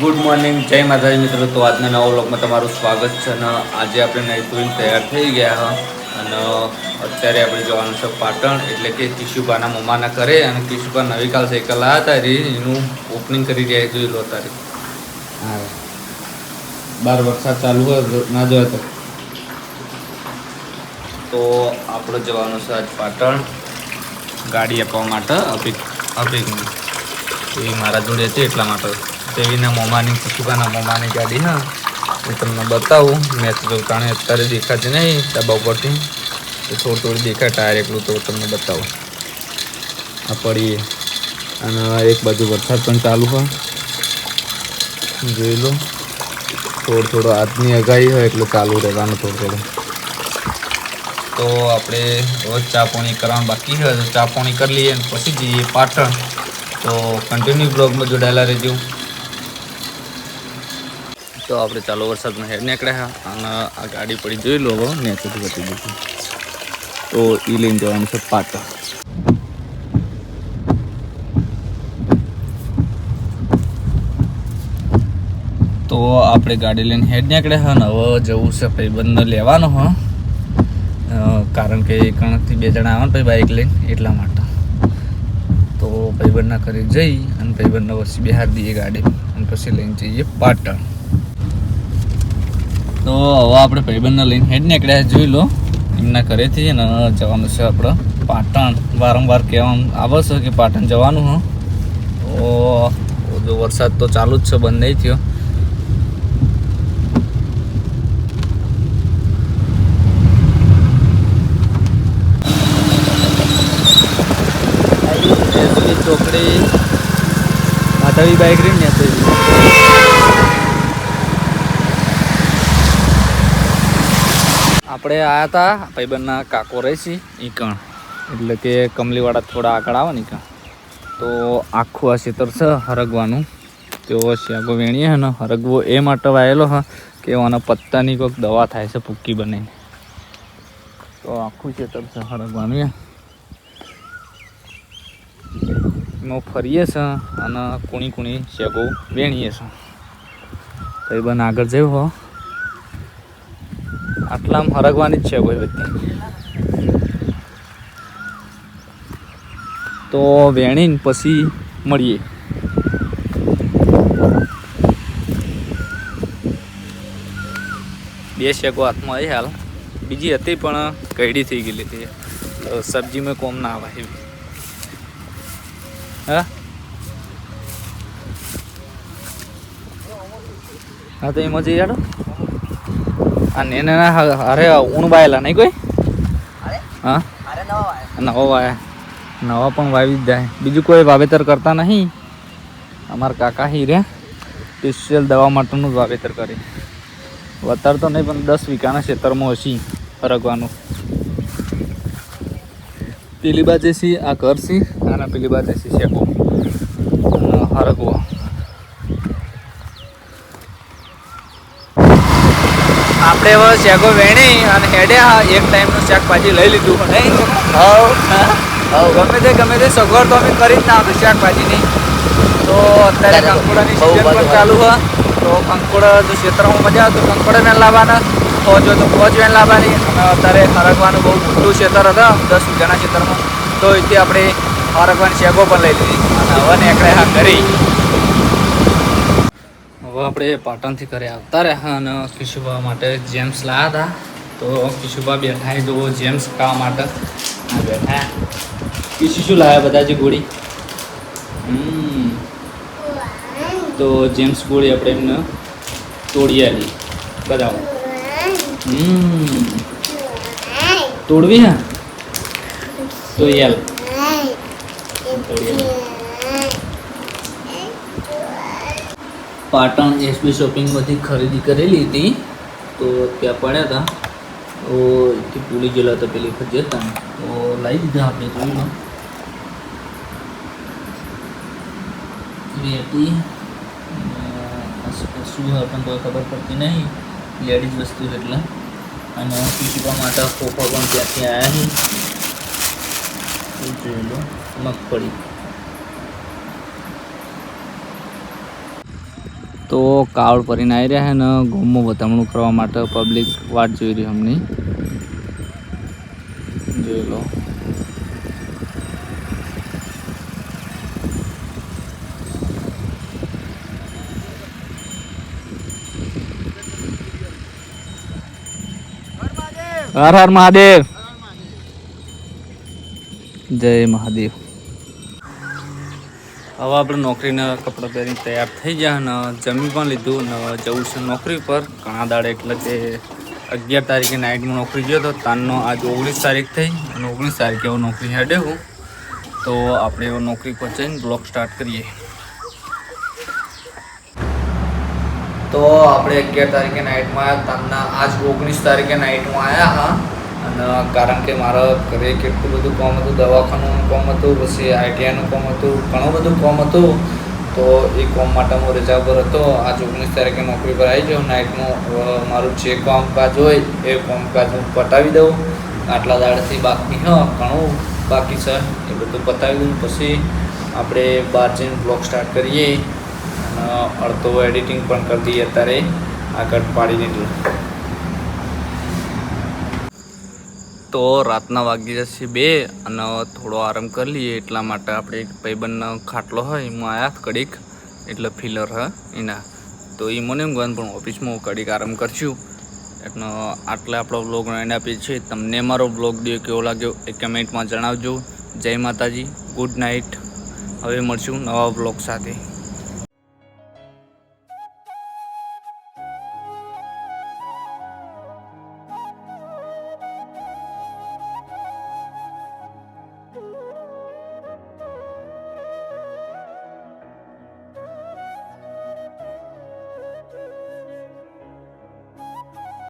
Good morning, જય માતાજી મિત્રો. તો આજના નવા વ્લોગમાં તમારું સ્વાગત છે. અને આજે આપણે નહીં ધોઈને તૈયાર થઈ ગયા હા. અને અત્યારે આપણે જવાનું છે પાટણ, એટલે કે કિશુબાના મમ્માના ઘરે. અને કિશુબા નવી કાલ સાયકલ લાવ્યા હતા રે, એનું ઓપનિંગ કરી રહ્યા જોઈ લો તારે. હા, બાર વરસાદ ચાલુ હોય ના જોયો તો આપણે જવાનું છે આજ પાટણ ગાડી આપવા માટે. અભિગની એ મારા જોડે હતી એટલા માટે. દેવીના મોમાની કિશુબાના મોમાની ગાડી હા, હું તમને બતાવું. મેં તો જાણે અત્યારે દેખાતી નહીં ડબ્બા ઉપરથી, તો થોડું દેખાય ટાયર એકલું, તો તમને બતાવું. આ પડીએ અને એક બાજુ વરસાદ પણ ચાલુ હોય, જોઈ લો. થોડો આજની આગાહી હોય એટલે ચાલુ રહેવાનું થોડું. તો આપણે રોજ ચા પાણી કરવાનું બાકી હોય તો ચા પાણી કરી લઈએ અને પછી જઈએ પાટણ. તો કન્ટિન્યુ બ્લોગમાં જોડાયેલા રહેજો. તો આપણે ચાલો વરસાદમાં હેડ નીકળ્યા અને આ ગાડી પડી જોઈ લો. હવે નેચરથી બચી દીધું તો એ લઈને જવાનું છે પાટણ. તો આપણે ગાડી લઈને હેડ નીકળ્યા હા. ને હવે જવું છે ભાઈબંધને લેવાનો હા, કારણ કે કણકથી 2 જણા આવવાનું પછી બાઇક લઈને, એટલા માટે. તો ભાઈબંધના ઘરે જઈ અને ભાઈબંધને પછી બિહાર દઈએ ગાડી અને પછી લઈને જઈએ પાટણ. તો હવે આપણે ભાઈબંધને લઈને હેડ નીકળ્યા જોઈ લો. એમના ઘરેથી અને જવાનું છે આપણે પાટણ. વારંવાર કહેવાનું આવે છે કે પાટણ જવાનું હા. તો જો વરસાદ તો ચાલુ જ છે, બંધ નહીં થયો. ચોકડી માધવી બાઇક રહી ને તો આપણે આવ્યા હતા ભાઈબંધના કાકો રહેશી ઈકણ, એટલે કે કમલીવાળા થોડા આગળ આવે ને ઈકણ. તો આખું આ ખેતર છે હરગવાનું. તેઓ શ્યાગો વેણીએ ને હરગવો એ માટે વાયેલો હા કે એવાના પત્તાની કોઈક દવા થાય છે ભૂક્કી બનાવીને. તો આખું ખેતર છે હરગવાનું. એમાં ફરીએ છે અને કુણી શેગો વેણીએ છે. ભાઈબંધ આગળ જવું હો, આટલામાં હરગવાની જ છે કોઈ બધી. તો વેણીને પછી મળીએ. બે શેગો હાથમાં આવી હાલ, બીજી હતી પણ કઈડી થઈ ગયેલી હતી. સબ્જીમાં કોમ ના આવે એવી. હા હા, તો એમાં જઈ જાડો. અને એને અરે ઊણ વાયેલા નહીં કોઈ? હા, નવા વાયા, નવા પણ વાવી જ જાય. બીજું કોઈ વાવેતર કરતા નહીં. અમારા કાકા હીર્યા સ્પેશિયલ દવા માટેનું જ વાવેતર કરે. વધારે તો નહીં, પણ 10 વીઘાના ખેતરમાં હશી હરગવાનું. પેલી બાજુ સી આ ઘર સી અને પેલી બાજુ સી શેકો હરગવો. આપણે હવે શેકો વેણી અને હેડ્યા. એક ટાઈમનું શાકભાજી લઈ લીધું નહીં. ગમે તે સગવડ તો અમે કરી જ ના હતું શાકભાજીની. તો અત્યારે કંકોડાની સિઝન પણ ચાલુ હોય. તો કંકોડા જો ક્ષેત્રમાં મજા આવે તો કંકોડા વેન લાવવાના, ફોજ હોય તો ફોજ વેન લાવવાની. અને અત્યારે હરગવાનું બહુ મોટું ક્ષેત્ર હતા 10 વીઘાના ક્ષેત્રમાં, તો એથી આપણે હરગવાની શેકો પણ લઈ લીધી. અને હવે નીકળ્યા હા ઘરે. હવે આપણે પાટણથી ઘરે આવતા રહ્યા અને કિશુબા માટે જેમ્સ લાવ્યા હતા. તો કિશુબા બેઠા જુઓ જેમ્સ ખાવા માટે. આ બેઠા કિશુ શું લાવ્યા બધા જે ગોળી. તો જેમ્સ ગોળી આપણે એમને તોડી આવી બતાવો. તોડવી હા તો યાર પાટણ એસબી શોપિંગમાંથી ખરીદી કરેલી હતી. તો ત્યાં પડ્યા હતા, તો એથી ભૂલી ગયેલા હતા પેલી વખત જતા, તો લાવી દીધા આપણે. જોઈ લો હતી શું હોય પણ કોઈ ખબર પડતી નહીં. લેડીઝ વસ્તુ એટલે. અને પીસવા માટે ખોખો પણ ત્યાંથી આવ્યા છે. જોઈ લો મગફળી. તો કાવડ ભરીને આવી રહ્યા છે ને ગોમમાં વધામણું કરવા માટે પબ્લિક વાટ જોઈ રહી અમની જોઈ લો. હર હર મહાદેવ. જય મહાદેવ. હવે આપણે નોકરીના કપડાં પહેરીને તૈયાર થઈ ગયા ને જમી પણ લીધું ને જવું છે નોકરી પર ઘણા દાડે એટલે કે 11 તારીખે નાઇટમાં નોકરી ગયો હતો તાનનો આજ 19 તારીખ થઈ અને 19 તારીખે હું નોકરી હેડે હું તો આપણે એવો નોકરી પર જઈને બ્લોગ સ્ટાર્ટ કરીએ. તો આપણે 11 તારીખે નાઇટમાં આવ્યા તાનના આજ 19 તારીખે નાઇટમાં આવ્યા હા અને કારણ કે મારા ઘરે કેટલું બધું કામ હતું, દવાખાનું કામ હતું, પછી આઈટીઆઈનું કામ હતું, ઘણું બધું કામ હતું. તો એ કામ માટે હું રજા પર હતો. આજ 19 તારીખે નોકરી પર આવી જાઉં નાઇટમાં મારું જે કામકાજ હોય એ કામકાજ હું પતાવી દઉં. આટલા દાડથી બાકી ઘણું બાકી છે એ બધું પતાવી દઉં પછી આપણે બહાર જઈને બ્લોગ સ્ટાર્ટ કરીએ અને અડધો એડિટિંગ પણ કરી દઈએ અત્યારે આગળ પાડીને. તો રાતના વાગી જશે 2 અને થોડો આરામ કરી લઈએ એટલા માટે આપણે એક ભાઈબંધનો ખાટલો હોય એમાં આવ્યા કડીક એટલે ફિલર હ એના તો એ મને એમ ગયું પણ ઓફિસમાં કડીક આરામ કરશું એટલે આટલે આપણો બ્લોગ એન્ડ આપીએ છીએ. તમને મારો બ્લોગ કેવો લાગ્યો એ કમેન્ટમાં જણાવજો. જય માતાજી, ગુડ નાઇટ. હવે મળશું નવા બ્લોગ સાથે.